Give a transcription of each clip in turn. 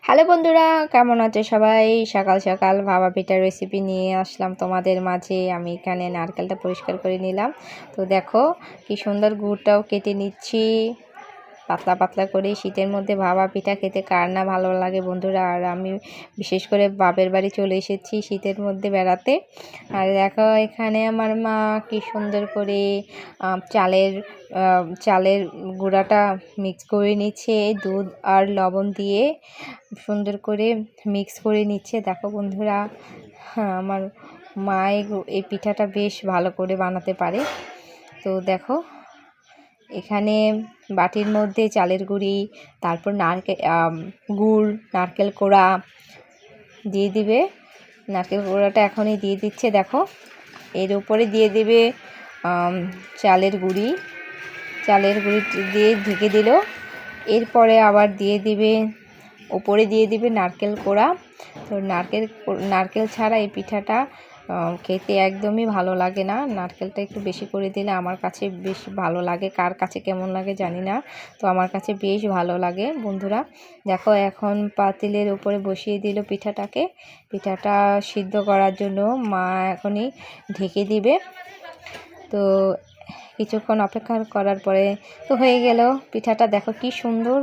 Hello বন্ধুরা, কেমন আছো সবাই? সকাল সকাল ভাপা পিঠার রেসিপি নিয়ে আসলাম তোমাদের মাঝে। আমি এখানে নারকেলটা পরিষ্কার করে নিলাম। তো দেখো কি সুন্দর গুড়টাও কেটে নিচ্ছি পাতলা পাতলা করে। শীতের মধ্যে ভাপা পিঠা খেতে কার না ভালো লাগে বন্ধুরা। আর আমি বিশেষ করে বাপের বাড়ি চলে এসেছি শীতের মধ্যে বেড়াতে। আর দেখো এখানে আমার মা কি সুন্দর করে চালের গুঁড়াটা মিক্স করে নিচ্ছে দুধ আর লবণ দিয়ে সুন্দর করে মিক্স করে নিচ্ছে। দেখো বন্ধুরা, হ্যাঁ, আমার মা এই পিঠাটা বেশ ভালো করে বানাতে পারে। তো দেখো এখানে বাটির মধ্যে চালের গুঁড়ি, তারপর গুড়, নারকেল কোড়া দিয়ে দিবে। নারকেল কোড়াটা এখনই দিয়ে দিচ্ছে। দেখো এর উপরে দিয়ে দেবে চালের গুঁড়ি দিয়ে ঢেকে দিল। এরপরে আবার দিয়ে দিবে, ওপরে দিয়ে দিবে নারকেল কোড়া। তো নারকেল ছাড়া এই পিঠাটা খেতে একদমই ভালো লাগে না। নারকেলটা একটু বেশি করে দিলে আমার কাছে বেশ ভালো লাগে। কার কাছে কেমন লাগে জানি না, তো আমার কাছে বেশ ভালো লাগে বন্ধুরা। দেখো এখন পাতিলের উপরে বসিয়ে দিল পিঠাটা সিদ্ধ করার জন্য। মা এখনই ঢেকে দিবে। তো কিছুক্ষণ অপেক্ষা করার পরে তো হয়ে গেল পিঠাটা। দেখো কি সুন্দর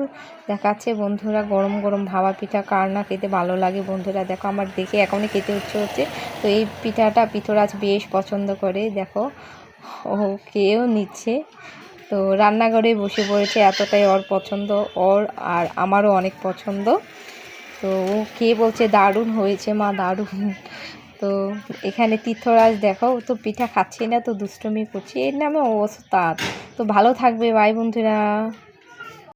দেখাচ্ছে বন্ধুরা। গরম গরম ভাপা পিঠা কার না খেতে ভালো লাগে বন্ধুরা। দেখো আমার দেখে এখনই খেতে হচ্ছে। তো এই পিঠাটা পিথরাজ বেশ পছন্দ করে। দেখো ও খেয়েও নিচ্ছে। তো রান্নাঘরে বসে পড়েছে, এতটাই ওর পছন্দ, ওর আর আমারও অনেক পছন্দ। তো ও খেয়ে বলছে দারুণ হয়েছে মা, দারুণ। তো এখানে তীর্থরাজ দেখো তো পিঠা খাচ্ছি না, তো দুষ্টুমি করছি। এর নামে ওস্তাদ। তো ভালো থাকবে, বাই বন্ধুরা।